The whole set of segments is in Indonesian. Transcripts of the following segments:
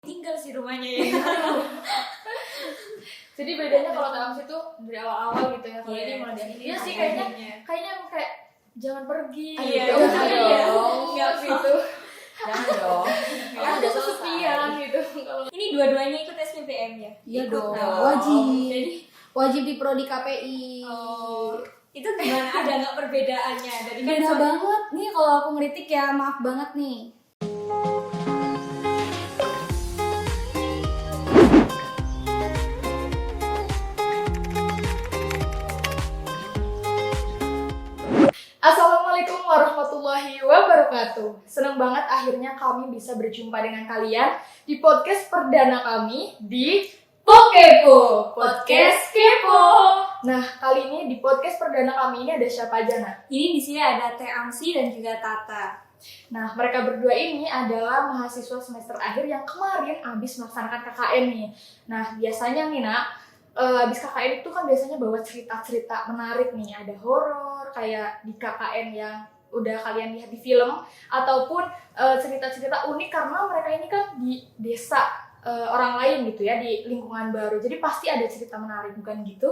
tinggal sih rumahnya ya. Jadi bedanya kalau TMC itu dari awal-awal gitu ya. Kalau ini mulai dari Iya sih kayaknya kayak jangan pergi. Iya, gitu. Enggak gitu. Jangan dong. Kan udah kesepian gitu. Ini dua-duanya ikut SPPM ya? Iya Ikut dong, dong. wajib di prodi KPI. Itu gimana? Ada nggak perbedaannya dari Beda banget nih kalau aku ngeritik ya, maaf banget nih. Assalamualaikum warahmatullahi wabarakatuh. Senang banget akhirnya kami bisa berjumpa dengan kalian di podcast perdana kami di Pokepo, Podcast Kepo. Nah, kali ini di podcast perdana kami ini ada siapa aja, Nak? Ini di sini ada Teh Amsi dan juga Tata. Nah, mereka berdua ini adalah mahasiswa semester akhir yang kemarin habis melaksanakan KKN nih. Nah, biasanya nih, Nak, habis KKN itu kan biasanya bawa cerita-cerita menarik nih. Ada horor kayak di KKN yang udah kalian lihat di film, ataupun cerita-cerita unik karena mereka ini kan di desa orang lain gitu ya, di lingkungan baru. Jadi pasti ada cerita menarik, bukan gitu?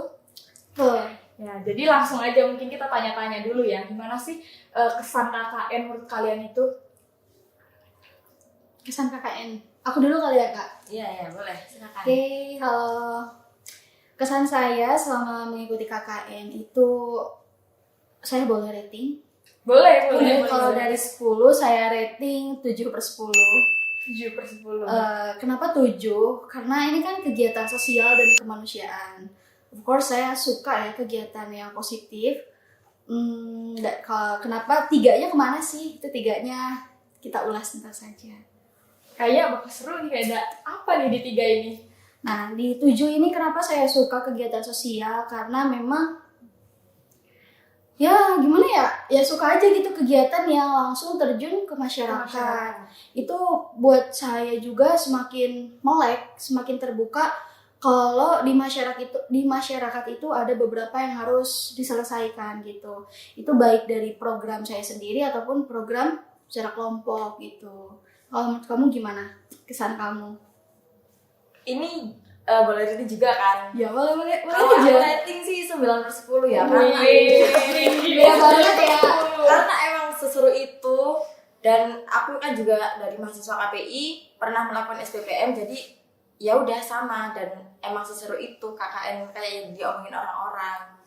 Ya, jadi langsung aja mungkin kita tanya-tanya dulu ya, gimana sih kesan KKN menurut kalian itu? Kesan KKN. Aku dulu kali ya, Kak. Iya, boleh. Silakan. Oke, halo. Kesan saya selama mengikuti KKN itu, saya boleh rating? Boleh. Kalau dari 10, saya rating 7/10. 7/10. Kenapa 7? Karena ini kan kegiatan sosial dan kemanusiaan. Of course saya suka ya kegiatan yang positif. Kenapa 3-nya kemana sih? Itu 3-nya kita ulas ntar saja. Kayaknya bakal seru nih, kayak ada apa nih di 3 ini? Nah, di 7 ini kenapa saya suka kegiatan sosial? Karena memang ya gimana ya, ya suka aja gitu kegiatan yang langsung terjun ke masyarakat. Itu buat saya juga semakin melek, semakin terbuka kalau di masyarakat itu ada beberapa yang harus diselesaikan gitu. Itu baik dari program saya sendiri ataupun program secara kelompok gitu. Kalau menurut kamu gimana kesan kamu? Ini boleh rating juga kan? Ya boleh Kalau aja. aku rating sih 9/10 ya, karena Beda banget ya. karena emang seseru itu. Dan aku kan juga dari mahasiswa KPI pernah melakukan SPPM, jadi ya udah sama, dan emang seseru itu KKN kayak yang diomongin orang-orang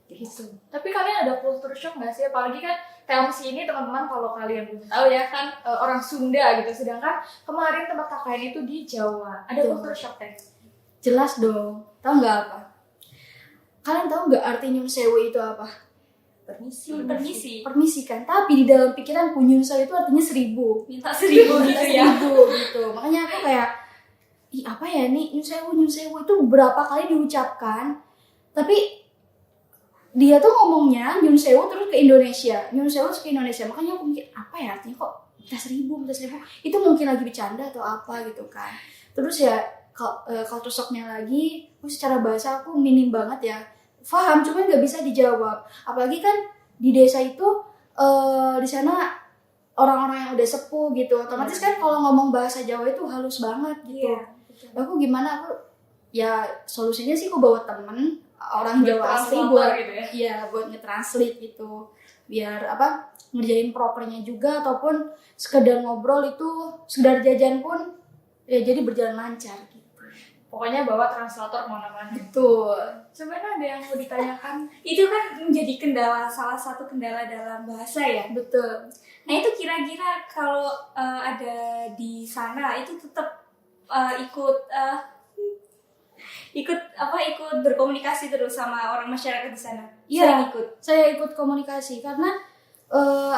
gitu. Tapi kalian ada culture shock nggak sih? Apalagi kan TMC ini teman-teman, kalau kalian belum tahu ya kan orang Sunda gitu. Sedangkan kemarin tempat KKN itu di Jawa. Ada culture shock teh? Jelas dong. Tahu nggak apa? Kalian tahu nggak arti nyun sewu itu apa? Permisi. Permisi kan. Tapi di dalam pikiranku nyun sewu itu artinya 1000. Minta 1000 gitu ya. 1000 gitu. Makanya aku kayak, ih apa ya nih nyun sewu itu berapa kali diucapkan. Tapi dia tuh ngomongnya nyun sewu terus ke Indonesia. Nyun sewu terus ke Indonesia. Makanya aku mikir apa ya artinya kok minta 1000. Itu mungkin lagi bercanda atau apa gitu kan. Terus ya culture shock-nya lagi, secara bahasa aku minim banget ya. Paham, cuman nggak bisa dijawab. Apalagi kan di desa itu di sana orang-orang yang udah sepuh gitu. Otomatis kan kalau ngomong bahasa Jawa itu halus banget gitu. Aku gimana? Aku ya solusinya sih aku bawa temen orang Jawa asli buat gitu ya. Iya, buat nge-translate gitu. Biar ngerjain prokernya juga, ataupun sekedar ngobrol itu, sekedar jajan pun ya jadi berjalan lancar gitu. Pokoknya bawa translator kemana-mana. Betul. Sebenarnya ada yang mau ditanyakan? Itu kan menjadi salah satu kendala dalam bahasa ya. Betul. Nah itu kira-kira kalau ada di sana itu tetap ikut berkomunikasi terus sama orang masyarakat di sana. Iya, ikut. Saya ikut komunikasi karena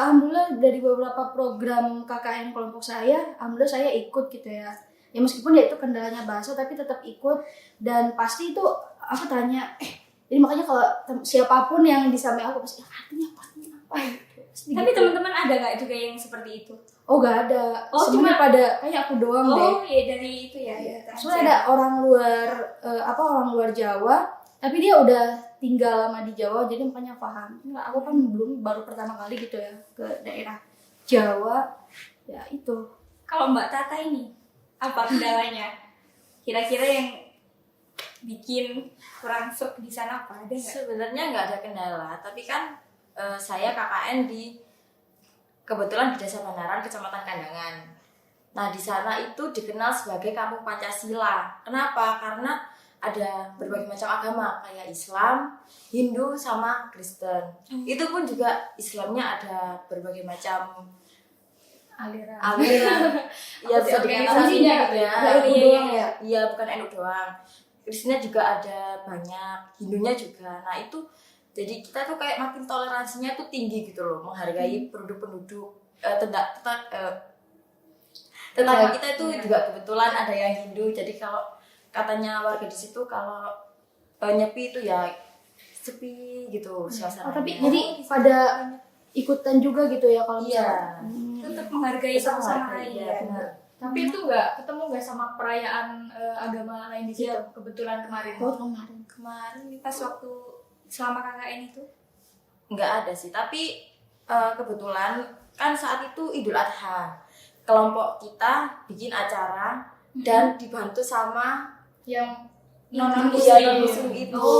alhamdulillah dari beberapa program KKN kelompok saya, alhamdulillah saya ikut gitu ya. Ya meskipun ya itu kendalanya bahasa, tapi tetap ikut. Dan pasti itu aku tanya, jadi makanya kalau siapapun yang di samping aku pasti artinya apa gitu. Tapi gitu. Teman-teman ada nggak juga yang seperti itu? Oh gak ada, Oh, semuanya pada kayak aku doang deh. Oh iya dari itu ya. Soalnya ada orang luar Jawa, tapi dia udah tinggal lama di Jawa, jadi makanya paham. Nggak, aku kan baru pertama kali gitu ya ke daerah Jawa, ya itu. Kalau Mbak Tata ini Apa kendalanya? Kira-kira yang bikin kurang serk di sana apa? Ada nggak? Sebenarnya nggak ada kendala, tapi kan saya KKN kebetulan di Desa Banaran, Kecamatan Kandangan. Nah, di sana itu dikenal sebagai Kampung Pancasila. Kenapa? Karena ada berbagai macam agama, kayak Islam, Hindu, sama Kristen. Itu pun juga Islamnya ada berbagai macam aliran. Ya bisa dikatakan Organisasinya gitu ya. Nggak NU doang ya? Iya, bukan NU doang. Kristennya juga ada banyak, Hindunya juga. Nah, itu jadi kita tuh kayak makin toleransinya tuh tinggi gitu loh, menghargai penduduk-penduduk tetangga kita itu juga kebetulan ada yang Hindu. Jadi kalau katanya warga di situ kalau nyepi itu ya sepi gitu suasananya. Tapi jadi pada ikutan juga gitu ya kalau iya, misalnya. Tetap menghargai tetap satu sama menghargai, lain. iya, benar. Tapi itu ketemu nggak sama perayaan agama lain di situ kebetulan kemarin? Oh, kemarin. Kemarin pas waktu selama KKN itu Nggak ada sih, tapi kebetulan kan saat itu Idul Adha, kelompok kita bikin acara dan dibantu sama Yang non-muslim itu.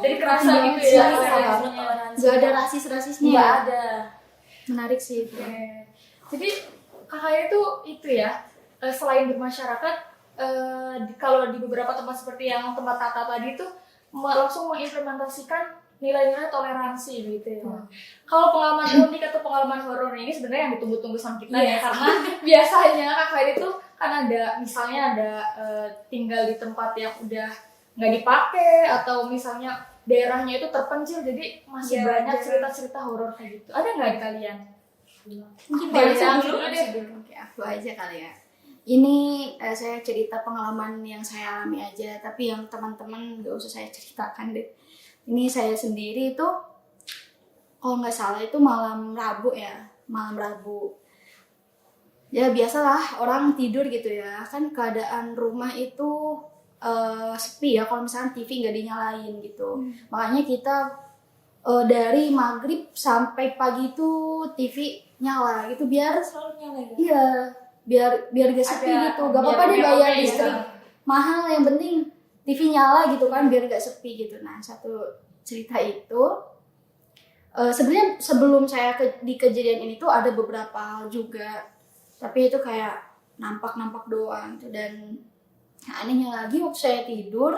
jadi kerasa Iya, gitu ya. iya, toleransinya. Nggak ada rasis-rasisnya. Nggak ya? ada. Menarik sih itu. Oke. Jadi kakaknya itu ya, selain bermasyarakat, kalau di beberapa tempat seperti yang tempat Tata tadi itu langsung mengimplementasikan nilai-nilai toleransi gitu ya. Kalau pengalaman unik atau pengalaman horor ini sebenarnya yang ditunggu-tunggu sama kita ya, karena biasanya kakak itu kan misalnya ada tinggal di tempat yang udah nggak dipakai atau misalnya daerahnya itu terpencil, jadi masih banyak cerita-cerita horor kayak gitu. Ada nggak di kalian? Mungkin Dari dari saya dulu dulu deh. deh. Oke, aku aja kali ya. Ini saya cerita pengalaman yang saya alami aja, tapi yang teman-teman gak usah saya ceritakan deh. Ini saya sendiri itu, kalau nggak salah itu malam Rabu ya, malam Rabu. Ya biasalah orang tidur gitu ya, kan keadaan rumah itu sepi ya, kalau misalnya TV nggak dinyalain gitu. Makanya kita dari maghrib sampai pagi itu TV nyala gitu biar selalu nyala ya. iya biar gak sepi gitu, gak apa-apa deh bayar listrik mahal, yang penting TV nyala gitu kan biar gak sepi gitu. Nah, satu cerita itu sebenarnya sebelum saya di kejadian ini tuh ada beberapa hal juga, tapi itu kayak nampak doang tuh. Dan anehnya lagi waktu saya tidur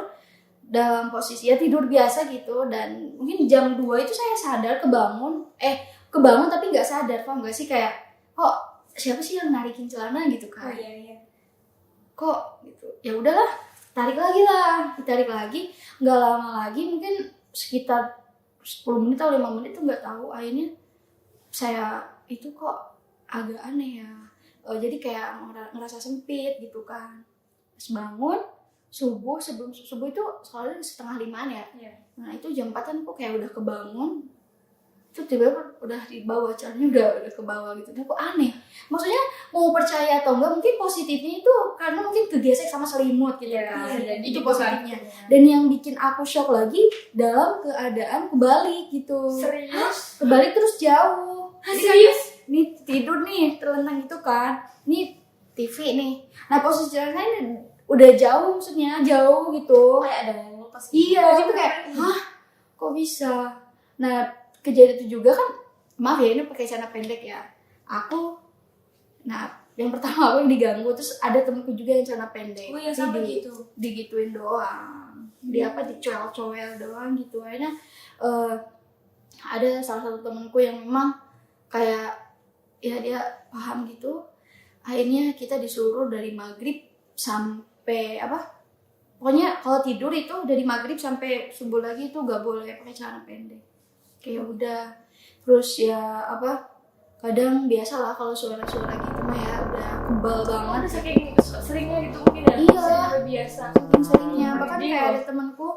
dalam posisi ya tidur biasa gitu, dan mungkin jam 2 itu saya sadar kebangun tapi nggak sadar, paham gak sih, kayak kok siapa sih yang narikin celana gitu kan. Oh iya. Kok gitu, ya udahlah ditarik lagi, nggak lama lagi mungkin sekitar 10 menit atau 5 menit tuh nggak tahu, akhirnya saya itu kok agak aneh ya, jadi kayak ngerasa sempit gitu kan. Pas bangun sebelum subuh itu soalnya 4:30 ya. Nah itu jam 4-an kok kayak udah kebangun, itu tiba-tiba udah di bawah, caranya udah ke bawah gitu. Nah kok aneh, maksudnya mau percaya atau enggak, mungkin positifnya itu karena mungkin kegesek sama selimut gitu kan. jadi Itu gitu positifnya. kan. Dan yang bikin aku shock lagi dalam keadaan kebalik gitu. Serius? Kebalik terus jauh. Serius? Ini tidur nih terlentang gitu kan, ini TV nih. Nah posisi saya udah jauh, maksudnya jauh gitu. Kayak ada yang lepas gitu. Iya, gitu kayak, hah, kok bisa? Nah, kejadian itu juga kan, maaf ya, ini pakai celana pendek ya. Yang pertama aku yang diganggu, terus ada temenku juga yang celana pendek. Oh iya, sama gitu. Digituin doang. Dicowel-cowel doang gitu. Akhirnya ada salah satu temenku yang memang kayak, ya dia paham gitu. Akhirnya kita disuruh dari maghrib sampai pokoknya kalau tidur itu dari maghrib sampai subuh lagi itu gak boleh pakai celana pendek. Kayak udah, terus ya kadang biasa lah kalau suara-suara gitu mah ya udah kebal banget. Ada saking seringnya gitu mungkin ya. Iya. Udah biasa. Seringnya, bahkan kayak ada temanku,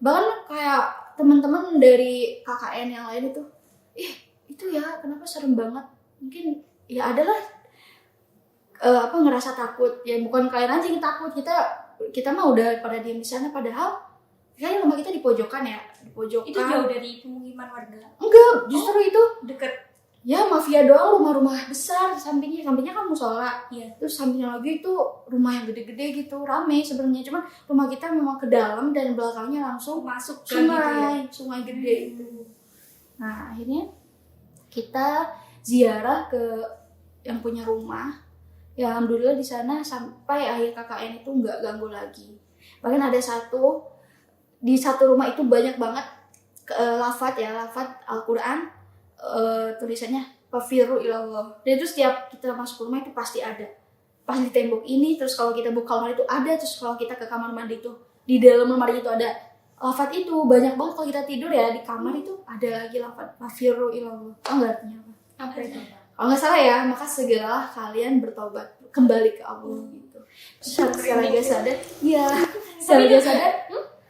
bahkan kayak teman-teman dari KKN yang lain itu, itu ya kenapa serem banget. Mungkin ya adalah ngerasa takut, ya bukan kalian aja yang takut, kita mah udah pada diam di sana, padahal kayaknya rumah kita di pojokan ya, di pojokan. Itu jauh dari pemukiman warga. Enggak, justru itu Deket. ya mafia doang, rumah-rumah besar sampingnya kan musola. Iya. Terus sampingnya lagi itu rumah yang gede-gede gitu, rame sebenarnya. Cuman rumah kita memang ke dalam dan belakangnya langsung Masuk ke gitu ya. sungai gede itu. Nah akhirnya kita ziarah ke yang punya rumah. Ya alhamdulillah di sana sampai akhir KKN itu nggak ganggu lagi. Bahkan ada di satu rumah itu banyak banget lafaz Al-Quran, tulisannya Fafiru ilallah. Dan itu setiap kita masuk ke rumah itu pasti ada. Pas di tembok ini, terus kalau kita buka lemari itu ada, terus kalau kita ke kamar mandi itu di dalam lemari itu ada lafaz itu. Banyak banget kalau kita tidur ya di kamar itu ada lagi lafaz Fafiru ilallah. Tahu nggak artinya apa? Apa itu? Kalau nggak salah ya, maka segeralah kalian bertobat kembali ke Allah gitu. Secara gak sadar, iya. Secara gak sadar,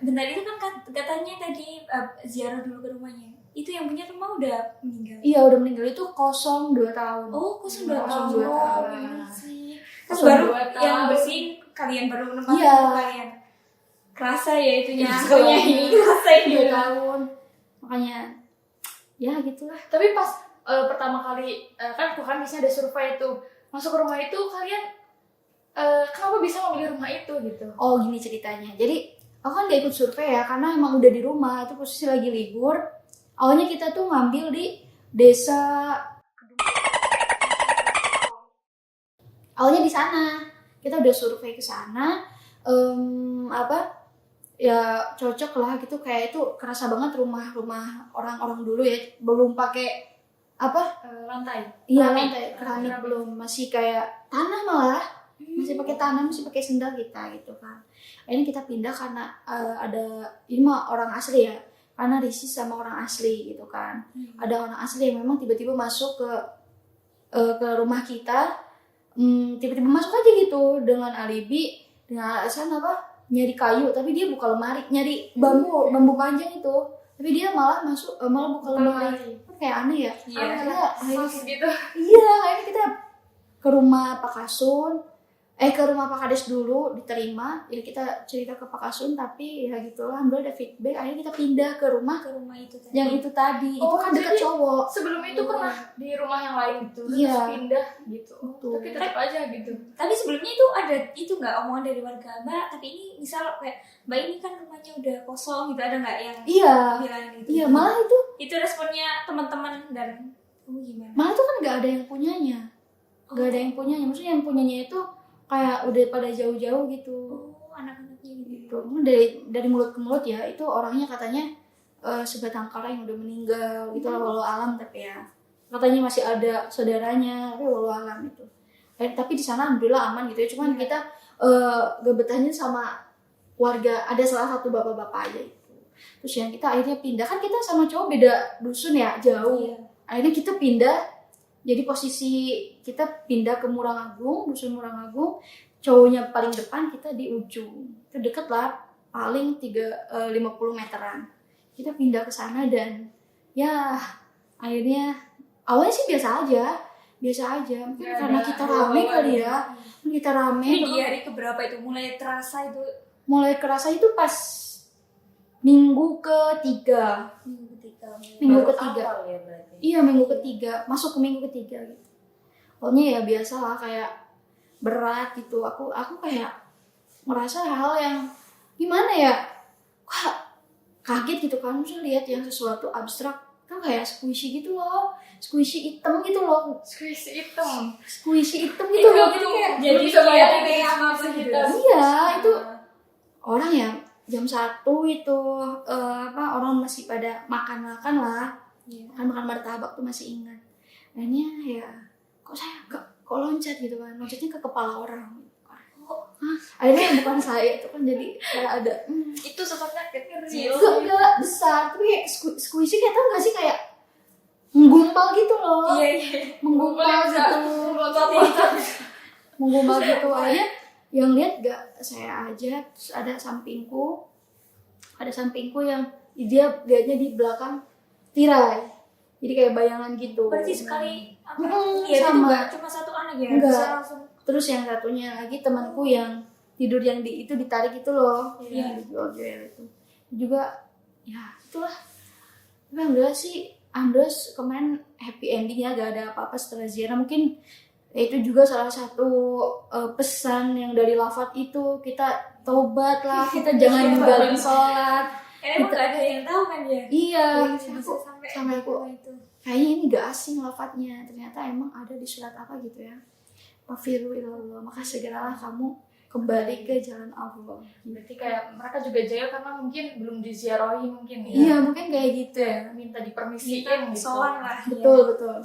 Bentar, itu kan katanya tadi ziarah dulu ke rumahnya. Itu yang punya rumah udah meninggal. iya udah meninggal itu 02 tahun. Oh, kok 2 Kosong tahun. dua tahun. Bener sih. Terus Kosong baru 2 tahun. yang bersihin kalian, baru nempel Iya. kalian. Kerasa ya itunya. Iya. Akunya ini kerasa ini. 2 tahun. Makanya ya gitulah. Tapi pas pertama kali kan tuh kan biasanya ada survei itu masuk ke rumah itu, kalian kenapa bisa memilih rumah itu gitu? Oh gini ceritanya. Jadi aku kan gak ikut survei ya karena emang udah di rumah, itu posisi lagi libur. Awalnya kita tuh ngambil di desa. Awalnya di sana kita udah survei ke sana, ya cocok lah gitu, kayak itu kerasa banget rumah-rumah orang-orang dulu ya, belum pakai Lantai. iya Keramik. lantai keramik, belum, masih kayak tanah malah, masih pakai tanah, masih pakai sendal kita gitu kan. Akhirnya kita pindah karena ada ini mah orang asli ya, karena risih sama orang asli gitu kan. Ada orang asli yang memang tiba-tiba masuk ke rumah kita, tiba-tiba masuk aja gitu dengan alibi, dengan alasan nyari kayu, tapi dia buka lemari, nyari bambu panjang itu, tapi dia malah buka lemari. Kan kayak aneh ya. Iya. Akhirnya Gitu. iya, akhirnya kita ke rumah Pak Kasun, ke rumah Pak Kades dulu, diterima. Ya kita cerita ke Pak Kasun, tapi ya gitulah, alhamdulillah ada feedback. Akhirnya kita pindah ke rumah Itu tadi. yang itu tadi. Oh, itu kan dekat jadi cowok. Sebelum itu pernah di rumah yang lain gitu, Iya. terus pindah gitu. Betul. Tapi tetap aja gitu. Tapi sebelumnya itu ada itu nggak omongan dari warga, Mbak, tapi ini misal kayak Mbak ini kan rumahnya udah kosong gitu, ada nggak yang Iya. bilang gitu? Iya, malah itu responnya teman-teman dan gimana? malah itu kan nggak ada yang punyanya. Nggak ada yang punyanya. Maksudnya yang punyanya itu kayak udah pada jauh-jauh gitu. Oh, anak-anaknya gitu. Gitu. Dari mulut ke mulut ya, itu orangnya katanya sebatang kara yang udah meninggal gitu lah, walau alam, tapi ya katanya masih ada saudaranya, tapi walau alam itu. Tapi di sana alhamdulillah aman gitu ya. Cuman kita gak betahnya sama warga, ada salah satu bapak-bapak aja itu. Terus yang kita akhirnya pindah, kan kita sama cowok beda dusun ya, jauh. Iya. Akhirnya kita pindah, jadi posisi kita pindah ke Murangagung, dusun Murangagung. Cowoknya paling depan, kita di ujung. Itu deket lah, paling 50 meteran. Kita pindah ke sana dan ya akhirnya awalnya sih biasa aja. Mungkin Gak karena ada kita rame hawa-hawa kali ya. Kita rame. Ini di hari keberapa itu mulai terasa itu? Mulai kerasa itu pas minggu ketiga. Minggu Baru ketiga. awal ya berarti. Iya, minggu ketiga, masuk ke minggu ketiga gitu. Pokoknya ya biasa lah, kayak berat gitu. Aku kayak merasa hal yang gimana ya, kaget gitu kan, misalnya lihat yang sesuatu abstrak kan kayak squishy gitu loh, squishy hitam gitu loh, Squishy hitam. squishy hitam gitu loh. Jadi kayak Jadi bisa bayangin kayak kayak apa squishy gitu. hitam. iya, itu orang ya jam 1 itu orang masih pada makan lah. Iya. Makan martabak tuh masih ingat. Akhirnya ya kok loncat gitu kan, loncatnya ke kepala orang gitu kan. Akhirnya bukan saya, itu kan jadi kayak ada Itu sosoknya kecil. enggak besar, tapi kayak squishy, kayak tau gak sih, kayak menggumpal gitu loh. Iya. Menggumpal gitu, menggumpal gitu. Akhirnya yang lihat gak saya aja, terus ada sampingku yang dia lihatnya di belakang tirai, jadi kayak bayangan gitu. Berarti sekali Iya, itu sama. nggak cuma satu anak ya? Enggak. Bisa langsung. Terus yang satunya lagi temanku yang tidur yang itu ditarik itu loh, Iya. yang dijual itu juga, ya itulah. Tapi alhamdulillah sih Andros kemarin happy endingnya, gak ada apa-apa setelah ziarah. Mungkin itu juga salah satu pesan yang dari lafaz itu, kita tobat lah, kita jangan ninggalin sholat. Emang gak ada yang tahu kan ya? Iya, Bisa aku sampai aku itu. kayaknya ini gak asing lafadznya, ternyata emang ada di surat apa gitu ya. Wafiru ilallah, maka segeralah kamu kembali ke jalan Allah. Berarti kayak mereka juga jahil karena mungkin belum diziarahi mungkin ya. Iya, mungkin kayak gitu ya. Minta dipermisiin Kita gitu. sowan lah. Betul.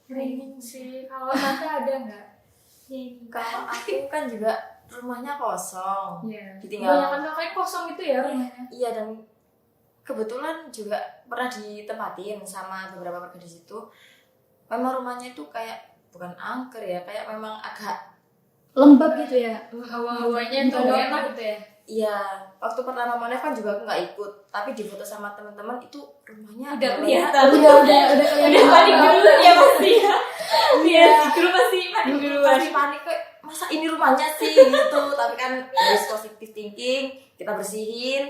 Merinding sih. Kalau tante ada nggak? Kalau aku kan juga rumahnya kosong, Iya. ditinggal. Kebanyakan kakaknya kosong itu ya rumahnya. Iya, dan kebetulan juga pernah ditempatin sama beberapa warga di situ. Memang rumahnya itu kayak bukan angker ya, kayak memang agak Lembab gitu ya. Hawa-hawanya tuh nggak enak gitu ya. iya. Waktu pertama Monef kan juga aku nggak ikut, tapi di foto sama teman-teman itu rumahnya Udah ada kelihatan. Udah Udah kelihatan. panik dulu ya pasti ya. Iya, di grup pasti panik duluan. Masih panik kayak masa ini rumahnya sih gitu. Tapi kan harus positive thinking, kita bersihin.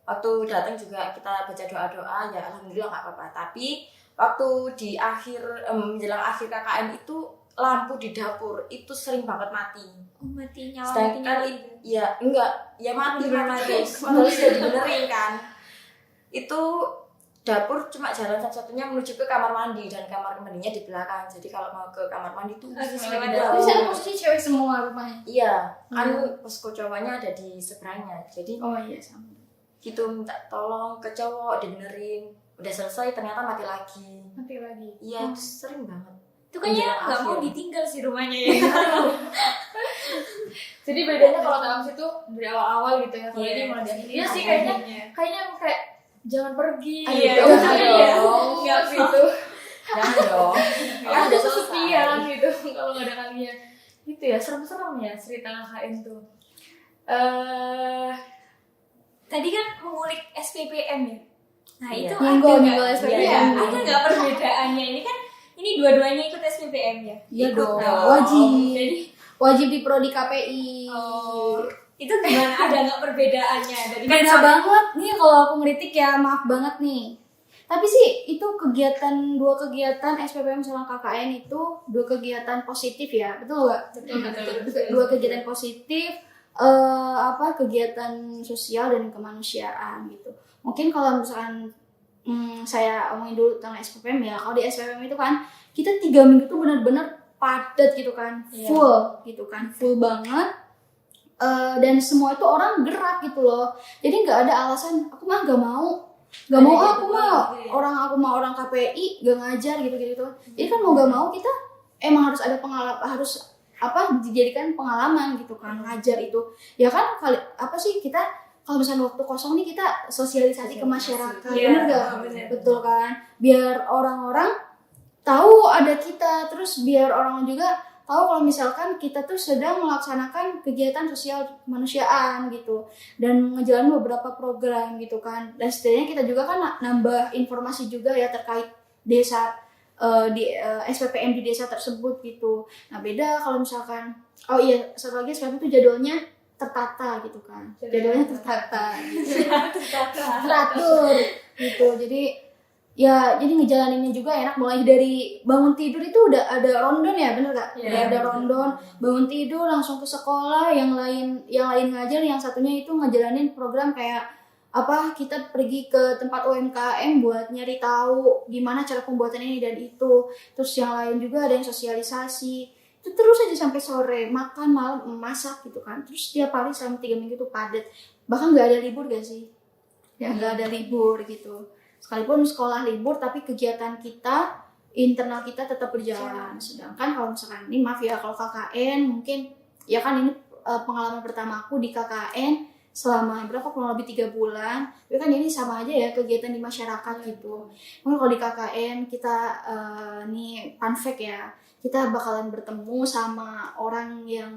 Waktu datang juga kita baca doa-doa, ya alhamdulillah nggak apa-apa. Tapi waktu di akhir menjelang akhir KKN itu lampu di dapur itu sering banget mati. Oh, mati nyala. Sedangkan ya enggak, ya mati Terus. padahal sudah dibenerin kan. Itu dapur cuma jalan satu-satunya menuju ke kamar mandi, dan kamar mandinya di belakang. Jadi kalau mau ke kamar mandi itu Harus lewat lewat dapur. Tapi sana posisi cewek semua rumahnya. Iya, kan posko cowoknya ada di seberangnya. Jadi Oh iya sama. gitu minta tolong ke cowok dibenerin. Udah selesai ternyata mati lagi. Nanti lagi. Iya, itu sering banget. Itu kayaknya Menjelang nggak mau akhir. ditinggal sih rumahnya ya. Jadi bedanya kalau dalam situ dari awal-awal gitu ya. Kalau Iya. ini mulai dari akhir. Iya sih Akhirnya. kayaknya kayak jangan pergi. Iya, gitu. jangan Iya. dong. Nggak gitu. Jangan dong. Kan Kan udah udah kesepian selesai. gitu kalau nggak ada kalian. Gitu ya, serem-serem ya cerita KKN tuh. Tadi kan mengulik SPPM ya. Nah, Iya. itu Nyenggol ada nyenggol nggak? SPPM. Iya, ada nggak perbedaannya? Ini kan ini dua-duanya ikut SPPM ya. Iya Ikut dong. dong. Wajib. Jadi Wajib di prodi KPI. itu gimana? Ada nggak perbedaannya dari Beda banget nih kalau aku ngeritik ya, maaf banget nih. Tapi sih itu dua kegiatan SPPM sama KKN itu dua kegiatan positif ya, betul nggak? Betul. Dua kegiatan positif, kegiatan sosial dan kemanusiaan gitu. Mungkin kalau misalkan saya omongin dulu tentang SPPM ya. Kalau di SPPM itu kan kita 3 minggu tuh benar-benar padat gitu kan, full banget. Dan semua itu orang gerak gitu loh. Jadi nggak ada alasan aku mah nggak mau aku mau orang KPI gak ngajar gitu. Jadi kan mau gak mau kita emang harus ada dijadikan pengalaman gitu kan, ngajar itu. Ya kan kita kalau misalnya waktu kosong nih kita sosialisasi ke masyarakat, Iya, bener gak? bener. Betul kan? Biar orang-orang tahu ada kita, terus biar orang juga tahu kalau misalkan kita tuh sedang melaksanakan kegiatan sosial kemanusiaan gitu dan ngejalanin beberapa program gitu kan. Dan setidaknya kita juga kan nambah informasi juga ya terkait desa SPPM di desa tersebut gitu. Nah beda kalau misalkan satu lagi SPPM itu jadwalnya tertata gitu kan. Jadwalnya tertata gitu. Teratur gitu. Jadi ngejalaninnya juga enak, mulai dari bangun tidur itu udah ada rondon ya, bener gak? Iya, Udah ada betul. rondon, bangun tidur langsung ke sekolah, yang lain ngajar, yang satunya itu ngejalanin program kayak kita pergi ke tempat UMKM buat nyari tahu gimana cara pembuatan ini dan itu. Terus yang lain juga ada yang sosialisasi. Itu terus aja sampai sore, makan malam, masak gitu kan. Terus tiap hari selama 3 minggu itu padat. Bahkan nggak ada libur gak sih? Ya nggak ada libur gitu. Sekalipun sekolah libur, tapi kegiatan kita, internal kita tetap berjalan. Sedangkan kalau misalkan ini maaf ya, kalau KKN mungkin ya kan ini pengalaman pertama aku di KKN selama kurang lebih 3 bulan. Tapi kan ini sama aja ya kegiatan di masyarakat gitu. Mungkin kalau di KKN kita nih fun fact ya, kita bakalan bertemu sama orang yang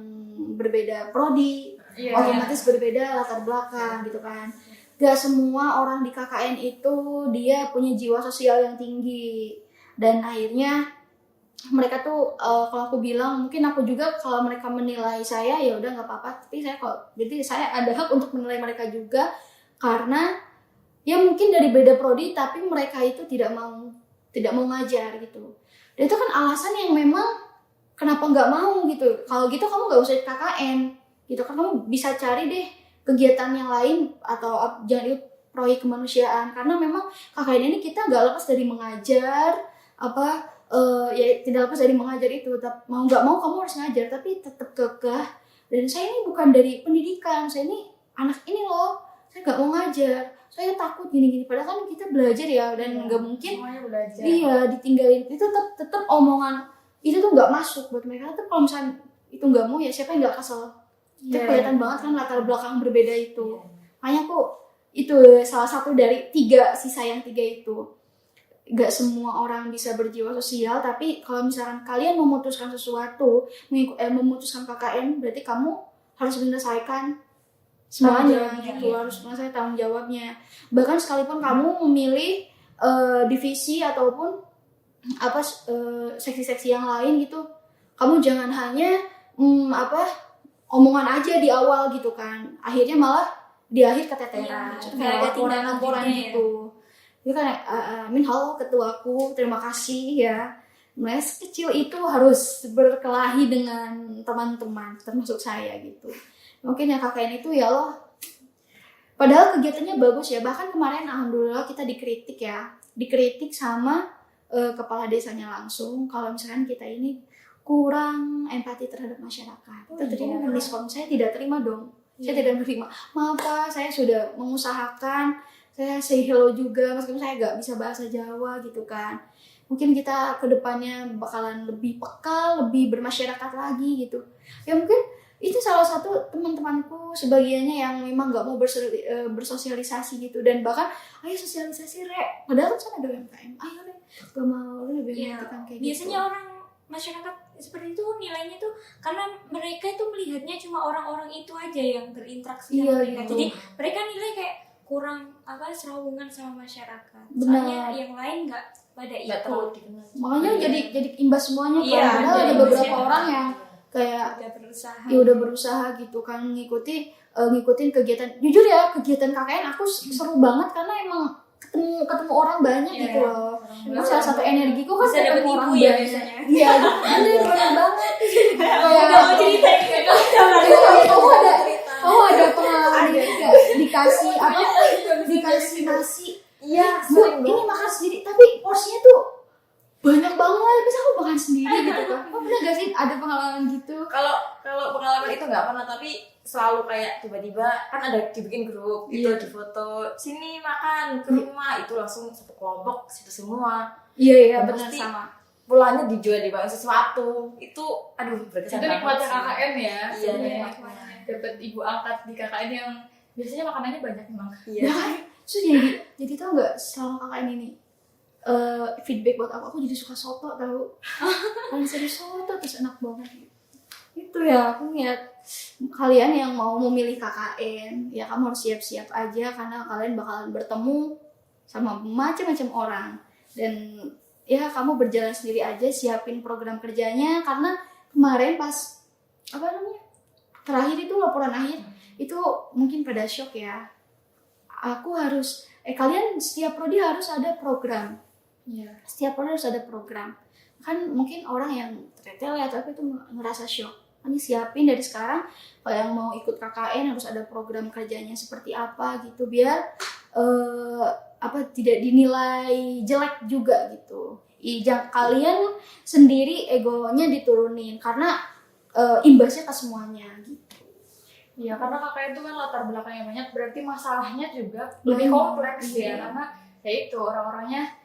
berbeda prodi, otomatis berbeda latar belakang gitu kan. Gak semua orang di KKN itu dia punya jiwa sosial yang tinggi, dan akhirnya mereka tuh kalau aku bilang, mungkin aku juga kalau mereka menilai saya ya udah nggak apa-apa, tapi saya ada hak untuk menilai mereka juga, karena ya mungkin dari beda prodi tapi mereka itu tidak mau tidak mau ngajar gitu. Dan itu kan alasan yang memang kenapa nggak mau gitu. Kalau gitu kamu nggak usah KKN gitu kan, kamu bisa cari deh kegiatan yang lain atau jangan ikut proyek kemanusiaan, karena memang KKN ini kita nggak lepas dari mengajar ya tidak lepas dari mengajar itu. Mau nggak mau kamu harus ngajar, tapi tetap kekeh. Dan saya ini bukan dari pendidikan, saya ini anak ini loh, saya nggak mau ngajar, saya takut gini-gini. Padahal kan kita belajar ya, dan nggak mungkin iya ditinggalin. Itu tetap omongan itu tuh nggak masuk buat mereka. Tetap kalau misalnya itu nggak mau, ya siapa yang nggak kesel. Itu kelihatan banget kan latar belakang berbeda itu. Makanya kok itu salah satu dari sisa yang tiga itu. Gak semua orang bisa berjiwa sosial, tapi kalau misalkan kalian memutuskan sesuatu, memutuskan KKN, berarti kamu harus menyelesaikan semuanya gitu, harus menyelesaikan tanggung jawabnya. Bahkan sekalipun kamu memilih divisi ataupun seksi-seksi yang lain gitu, kamu jangan hanya omongan aja di awal gitu kan, akhirnya malah di akhir keteteran, kayak laporan gitu. Itu kan halo ketuaku, terima kasih ya. Mulai kecil itu harus berkelahi dengan teman-teman, termasuk saya gitu. Mungkin yang KKN itu ya Allah. Padahal kegiatannya bagus ya. Bahkan kemarin alhamdulillah kita dikritik sama kepala desanya langsung. Kalau misalkan kita ini kurang empati terhadap masyarakat. Itu terima diskon. Saya tidak terima dong. Saya tidak menerima. Maaf Pak, saya sudah mengusahakan. Saya say hello juga, meskipun saya gak bisa bahasa Jawa gitu kan. Mungkin kita kedepannya bakalan lebih peka, lebih bermasyarakat lagi gitu. Ya mungkin itu salah satu teman-temanku sebagiannya yang memang gak mau bersosialisasi gitu. Dan bahkan, ayo sosialisasi Rek. Padahal kan ada UMKM, ayo Rek. Gak mau, lebih mengertikan kayak biasanya gitu. orang masyarakat seperti itu nilainya tuh karena mereka itu melihatnya cuma orang-orang itu aja yang berinteraksi sama mereka. Gitu. Jadi mereka nilai kayak kurang serahungan sama masyarakat. Benar. Soalnya yang lain nggak pada ikut. Makanya jadi imbas semuanya kan. Iya, Padahal ada beberapa orang yang kayak udah berusaha gitu kan ngikutin kegiatan. Jujur ya, kegiatan KKN aku seru banget karena emang ketemu orang banyak gitu loh. Itu salah satu energiku kan bisa ketemu orang ya, banyak. biasanya. Iya, bener banget. Gak mau cerita Kamu ada pengalaman nggak dikasih nasi? Iya, Ini makan sendiri, tapi porsinya tuh banyak banget. Bisa aku makan sendiri gitu kan? Kamu pernah gak sih ada pengalaman gitu? Kalau pengalaman itu nggak pernah, tapi selalu kayak tiba-tiba kan ada dibikin grup itu di foto sini makan ke rumah, itu langsung satu kelompok situ semua. Iya benar Pasti sama. Pulangnya dijual di bawah sesuatu itu, aduh berkesan Itu banget nikmatnya sih. KKN ya. Iya, nikmatnya. Dapat ibu angkat di KKN yang biasanya makanannya banyak emang. Iya. Terus jadi tau nggak selama KKN ini feedback buat aku jadi suka soto tau. Paling sering soto terus enak banget. Itu ya aku ngeliat kalian yang mau memilih KKN ya kamu harus siap-siap aja karena kalian bakalan bertemu sama macam-macam orang dan ya kamu berjalan sendiri aja, siapin program kerjanya karena kemarin pas terakhir itu laporan akhir itu mungkin pada shock ya. Aku harus kalian setiap prodi harus ada program. Iya. Setiap prodi harus ada program. Kan mungkin orang yang tertetel ya tapi itu ngerasa shock. Ini siapin dari sekarang kalau yang mau ikut KKN harus ada program kerjanya seperti apa gitu biar tidak dinilai jelek juga gitu. Kalian sendiri egonya diturunin karena imbasnya ke semuanya gitu. Iya, karena KKN itu kan latar belakangnya banyak, berarti masalahnya juga lebih kompleks ya, karena ya itu orang-orangnya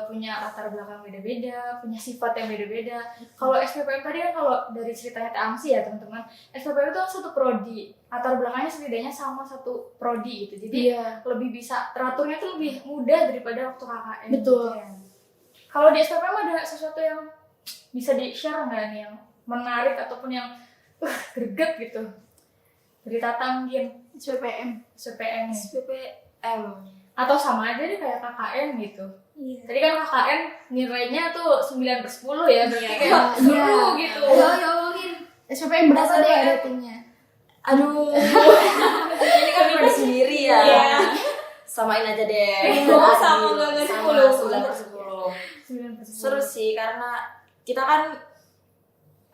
punya latar belakang beda-beda, punya sifat yang beda-beda. Kalau SPPM tadi kan kalau dari ceritanya Teh Amsi ya teman-teman, SPPM itu kan satu prodi, latar belakangnya setidaknya sama satu prodi gitu, jadi lebih bisa teraturnya tuh lebih mudah daripada waktu KKN. Betul. Gitu ya. Kalau di SPPM ada sesuatu yang bisa di-share nggak nih yang menarik ataupun yang greget gitu? Dari Tatang mungkin SPPM. SPPM atau atau sama aja deh kayak KKN gitu. Iya. Tadi kan KKN nilainya tuh 9/10 ya, berarti kayak Iya. seru gitu. Ayo ngomongin SPPM berapa deh ratingnya? Aduh, ini kan prodi sendiri ya. Iya. Samain aja deh. Sama, nggak 10. 9/10. Seru sih karena kita kan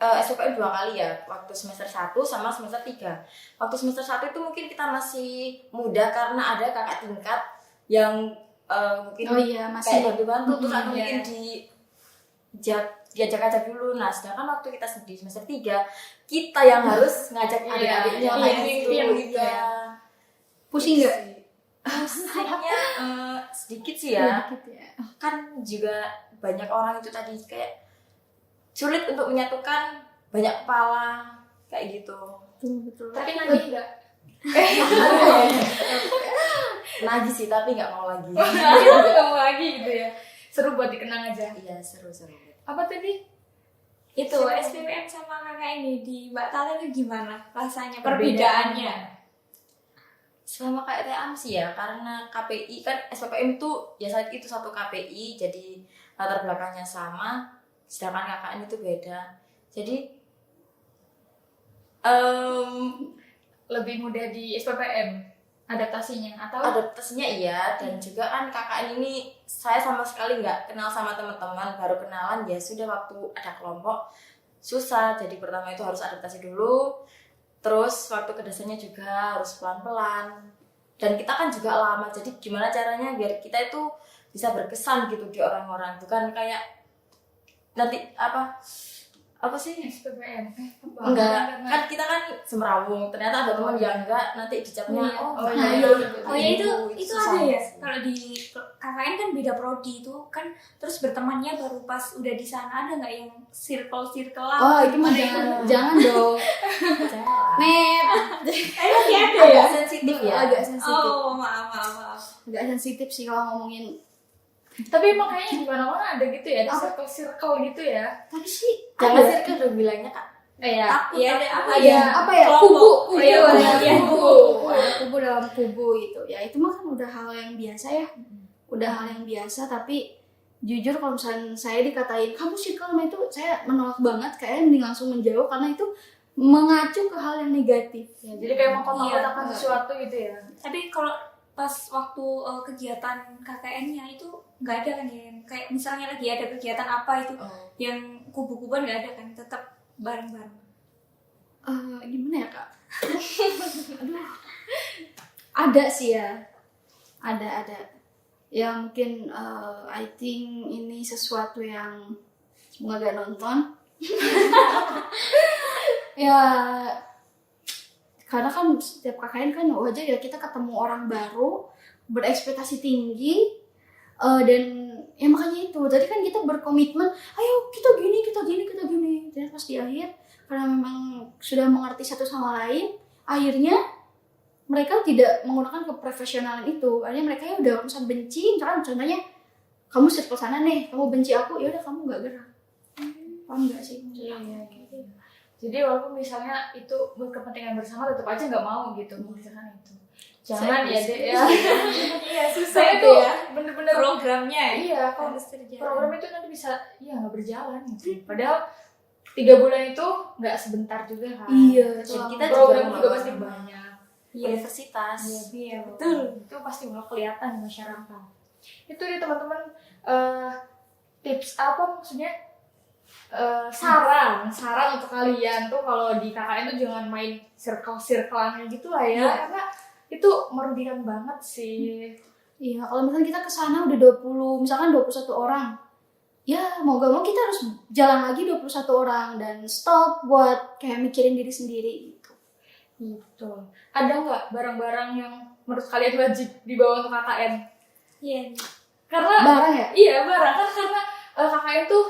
SPPM 2 kali ya, waktu semester 1 sama semester 3. Waktu semester 1 itu mungkin kita masih muda karena ada kakak tingkat yang mungkin masih kayak bantu terus atau iya. mungkin diajak-ajak dulu. Nah, sedangkan waktu kita di semester 3, kita yang harus ngajak adik-adiknya iya, kayak iya, gitu. iya, Gitu iya. ya. pusing nggak? Pusingnya sedikit sih ya. Sedikit ya. Kan juga banyak orang itu tadi kayak sulit untuk menyatukan banyak kepala kayak gitu. Betul. Tapi nanti enggak. Nagih sih tapi nggak mau lagi. Nanti enggak mau lagi gitu ya. Seru buat dikenang aja. Iya seru-seru. Apa tadi? Itu SPPM sama kakak ini di Mbak Tala itu gimana rasanya perbedaannya? Selama KTM sih ya, karena KPI kan SPPM itu ya saat itu satu KPI, jadi latar belakangnya sama, sedangkan KKN itu beda. Jadi Lebih mudah di SPPM adaptasinya atau adaptasinya iya, dan juga kan KKN ini saya sama sekali nggak kenal sama teman-teman, baru kenalan ya sudah waktu ada kelompok susah. Jadi pertama itu harus adaptasi dulu, terus waktu ke desanya juga harus pelan-pelan, dan kita kan juga lama, jadi gimana caranya biar kita itu bisa berkesan gitu di orang-orang, bukan kayak nanti apa sih SPPM? enggak kan kita kan semrawung, ternyata ada teman yang enggak, nanti dicapnya Itu ada ya. Kalau di KKN kan beda prodi itu kan, terus bertemannya baru pas udah di sana. Ada nggak yang circle Oh itu mah jangan dong. Net. masih ada ya? agak sensitif ya. Agak sensitif. Oh maaf. Agak sensitif sih kalau ngomongin. Tapi emang kayaknya di mana-mana ada gitu ya, ada circle gitu ya. Tapi sih Jangan ada. sih kan udah bilangnya Kak. Iya. Iya ada apa Ada ya? apa ya? Kelompok. Kubu. Iya, Ada kubu. Ada kubu dalam kubu gitu. Ya itu mah kan udah hal yang biasa ya. Udah hal yang biasa, tapi jujur kalau misalnya saya dikatain kamu circle sama itu, saya menolak banget. Kayaknya mending langsung menjauh karena itu mengacu ke hal yang negatif. Ya, jadi kayak mengkotak-kotakan Iya. sesuatu gitu ya. Tapi kalau pas waktu kegiatan KKN-nya itu nggak ada kan ya? Yang kayak misalnya lagi ada kegiatan apa itu yang kubu-kubuan nggak ada kan? Tetap bareng-bareng. Gimana ya kak? Aduh, ada sih ya, ada. Ya mungkin I think ini sesuatu yang semoga gak nonton. Ya karena kan setiap KKN kan wajar ya kita ketemu orang baru, berekspektasi tinggi, dan ya makanya itu tadi kan kita berkomitmen, ayo kita gini. Ternyata pas di akhir karena memang sudah mengerti satu sama lain, akhirnya mereka tidak menggunakan keprofesionalan itu. Akhirnya mereka ya udah misalnya benci, contohnya kamu circle sana nih, kamu benci aku, ya udah kamu nggak gerak. Paham nggak sih? Iya. Jadi walaupun misalnya itu buat kepentingan bersama, tetap aja nggak mau gitu mengerjakan itu. Jangan ya deh ya. Iya susah Saya itu tuh ya. bener-bener Programnya iya kalau harus terjalan. program itu nanti bisa nggak berjalan gitu. Padahal 3 bulan itu nggak sebentar juga kan. Iya, Dan kita kita program juga juga pasti banyak. universitas. Iya Betul. Itu pasti mulai kelihatan di masyarakat. Itu dia teman-teman, tips apa maksudnya? Saran untuk kalian tuh kalau di KKN tuh jangan main circle-circlean gitu lah ya. Iya. Karena itu merugikan banget sih. Iya, kalau misalnya kita kesana udah 20, misalkan 21 orang, ya mau gak mau kita harus jalan lagi 21 orang dan stop buat kayak mikirin diri sendiri gitu. Gitu. Ada nggak barang-barang yang menurut kalian wajib dibawa untuk KKN? Iya. Karena Barang ya? iya barang kan karena KKN tuh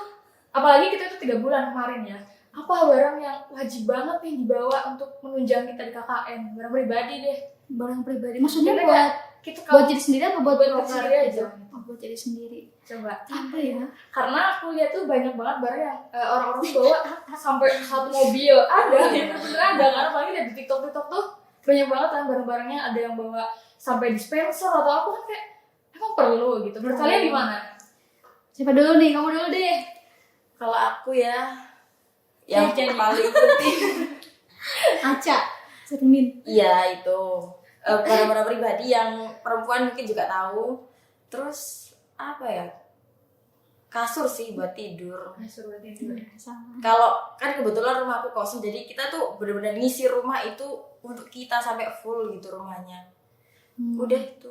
apalagi kita tuh 3 bulan kemarin ya. Apa barang yang wajib banget nih dibawa untuk menunjang kita di KKN? Barang pribadi deh. Barang pribadi. Maksudnya Kita buat kita buat diri sendiri apa buat buat proker diri sendiri gitu? aja. Oh, buat diri sendiri. Coba. Apa ya? Karena aku lihat tuh banyak banget barang yang orang-orang tuh bawa sampai 1 mobil. Ada, bener-bener ada. Karena apalagi lihat di TikTok tuh banyak banget kan barang-barangnya, ada yang bawa sampai dispenser atau apa kan kayak emang perlu gitu. Menurut kalian gimana? Siapa dulu nih? Kamu dulu deh. Kalau aku ya yang Jajan. paling penting Aca, cermin. iya itu barang-barang pribadi yang perempuan mungkin juga tahu. Terus apa ya? kasur sih buat tidur. Kasur buat tidur. Sama. Kalau kan kebetulan rumahku kosong, jadi kita tuh benar-benar ngisi rumah itu untuk kita sampai full gitu rumahnya. Udah itu.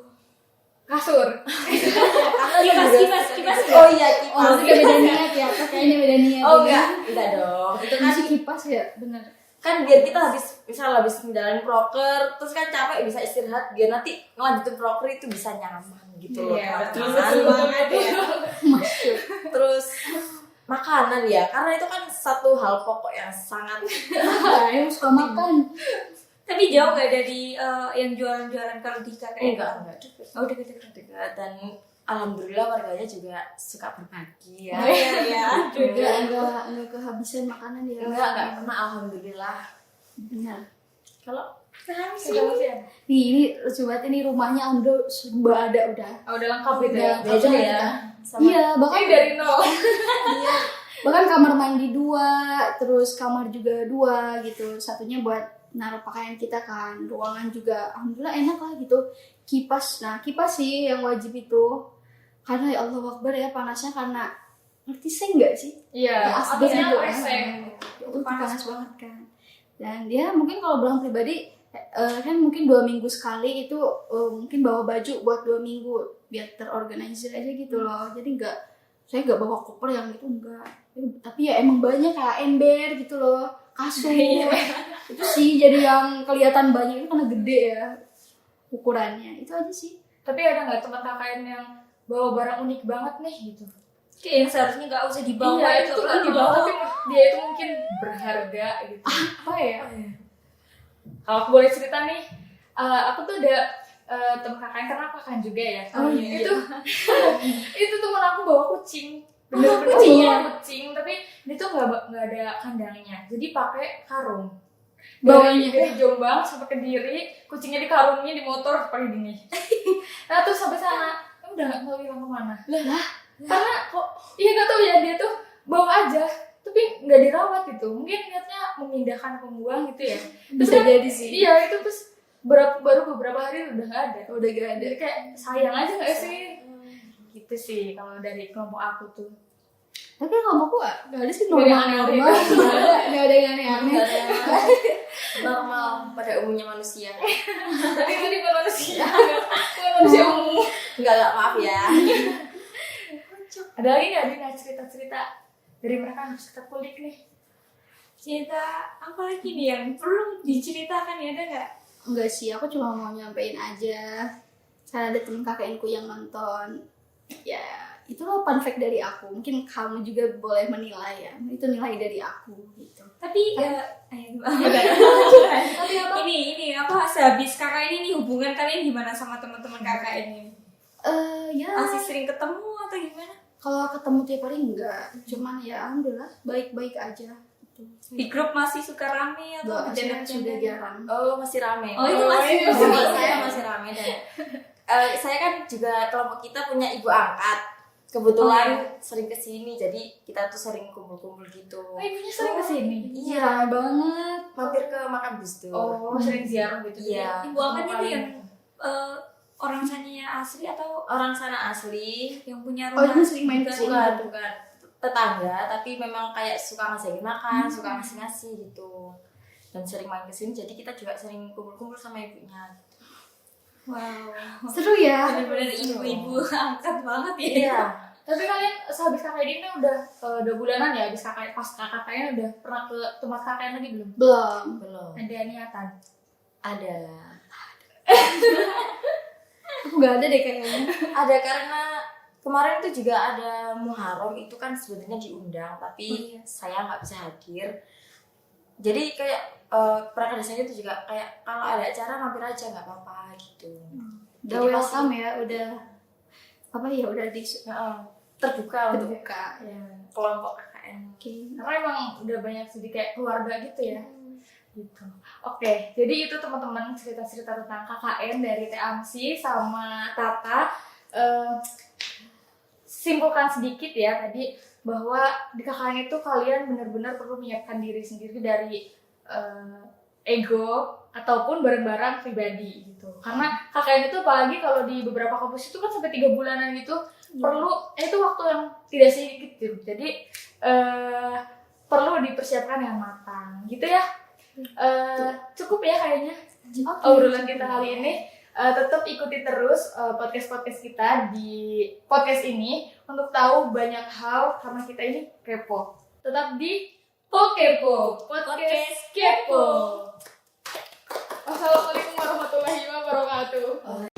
Kasur. Kipas. Oh iya, Oh, kipas. itu beda niat ya, kayaknya beda niat. Oh ya. enggak dong. Itu kan Masih kipas ya, bener. kan biar kita habis menjalani proker, terus kan capek bisa istirahat, biar nanti ngelanjutin proker itu bisa nyaman gitu loh. Iya, teman-teman. betul. Masuk. Terus makanan ya, karena itu kan satu hal pokok yang sangat Yang suka makan. Tapi jauh gak dari yang jualan-jualan kalau di KKN? enggak deket. Oh deket-deket. Dekat. Dan alhamdulillah warganya juga suka berbagi ya. Iya. Enggak kehabisan makanan ya. Enggak pernah, alhamdulillah. Benar. Kalau Nih, ini lucu banget, ini rumahnya Ando serba ada udah. Oh, udah lengkap gitu ya. Udah. beda ya sama Iya, bahkan Ini dari nol. bahkan kamar mandi 2, terus kamar juga 2 gitu. Satunya buat naruh pakaian kita kan. Ruangan juga alhamdulillah enak lah gitu. Kipas. Nah, kipas sih yang wajib itu. Karena ya Allah Akbar ya, panasnya karena ngerti seng enggak sih? Iya, Asli atasnya gitu. reseng. Itu panas banget kan. Dan dia mungkin kalau bilang pribadi kan mungkin 2 minggu sekali itu mungkin bawa baju buat 2 minggu biar terorganisir aja gitu loh. Jadi saya nggak bawa koper yang itu enggak. Tapi ya emang banyak kayak ember gitu loh, kasur. Itu sih jadi yang kelihatan banyak itu karena gede ya ukurannya. Itu aja sih. Tapi ada nggak teman KKN yang bawa barang unik banget nih gitu? Kayak yang seharusnya gak usah dibawa. Iya, itu gitu kan kan, dibawa tapi dia itu mungkin berharga gitu. Apa ya? Kalau aku boleh cerita nih, aku tuh ada teman KKN karena aku KKN juga ya. Oh, iya. Itu teman aku bawa kucing. Bener-bener kucing ya? bawa kucing, tapi dia tuh nggak ada kandangnya. Jadi pakai karung. Bawanya. Dari Jombang sampai ke Kediri, kucingnya di karungnya di motor pakai gini. Nah terus sampai sana, udah nggak tahu hilang kemana. Lah, karena kok iya nggak tahu ya, dia tuh bawa aja tapi nggak dirawat itu, mungkin niatnya memindahkan pembuang gitu ya. Bisa kan, jadi sih. iya itu terus baru beberapa hari udah nggak ada. Udah gak ada. Jadi kayak sayang aja nggak sih gitu sih kalau dari kelompok aku tuh. Tapi kalau aku gak ada sih Nggak ada yang normal. Gak ada yang aneh-aneh. normal pada umumnya manusia. Tapi itu bukan manusia, bukan manusia umum. Enggak maaf ya. Ada lagi nggak Dina cerita-cerita dari mereka yang harus kita kulik nih? Cerita apa lagi nih yang perlu diceritakan ya, ada nggak? Enggak sih, aku cuma mau nyampein aja. Karena ada temen kakekku yang nonton. Ya, itulah fun fact dari aku. Mungkin kamu juga boleh menilai ya. Itu nilai dari aku gitu. Tapi Tapi apa? ini apa sehabis kakak ini nih, hubungan kalian gimana sama teman-teman kakak ini? Ya. Masih sering ketemu atau gimana? Kalau ketemu tiap hari enggak. Cuman ya alhamdulillah baik-baik aja. Gitu. Di grup masih suka rame atau Enggak, saya bercanda-bercanda? sudah jarang. Oh, masih rame. Oh, itu masih iya. masih Saya masih rame dan saya kan juga kelompok kita punya ibu angkat. Kebetulan sering kesini, jadi kita tuh sering kumpul-kumpul gitu. Oh, ibunya sering kesini. Iya, rame banget. Mampir ke makam Gus Dur. Oh, sering ziarah gitu. Iya. Ibu angkat itu yang orang sananya asli atau Orang sana asli, yang punya Oh, rumah? itu sering main kesini. bukan tetangga, tapi memang kayak suka ngajakin makan, suka ngasih-ngasih gitu. Dan sering main kesini, jadi kita juga sering kumpul-kumpul sama ibunya. Wow. Seru ya. Bener-bener ibu-ibu angkat banget ya. Iya. Tapi kalian sehabis KKN ini udah 2 bulanan ya, habis KKN, pas KKN udah pernah ke tempat KKN lagi belum? Belum. Belum. Ada niatan? Ada. Aku nggak ada deh kayaknya. Ada karena kemarin itu juga ada Muharram, itu kan sebenarnya diundang, tapi saya nggak bisa hadir. Jadi kayak prakadesanya itu juga kayak kalau ada acara mampir aja nggak apa-apa gitu. Udah Jadi welcome ya, udah apa ya, udah di terbuka untuk terbuka. ya, kelompok KKN. Oke. Karena emang udah banyak jadi kayak keluarga gitu ya. Gitu. Oke, jadi itu teman-teman cerita-cerita tentang KKN dari Teamsi sama Tata. Simpulkan sedikit ya tadi bahwa di KKN itu kalian benar-benar perlu menyiapkan diri sendiri dari ego ataupun barang-barang pribadi gitu. Karena KKN itu apalagi kalau di beberapa kampus itu kan sampai 3 bulanan gitu, perlu itu waktu yang tidak sedikit gitu. Jadi perlu dipersiapkan yang matang gitu ya. Cukup ya kayaknya obrolan kita kali ini. Tetap ikuti terus podcast kita di podcast ini untuk tahu banyak hal karena kita ini kepo. Tetap di Pokepo, podcast kepo. Wassalamualaikum warahmatullahi wabarakatuh.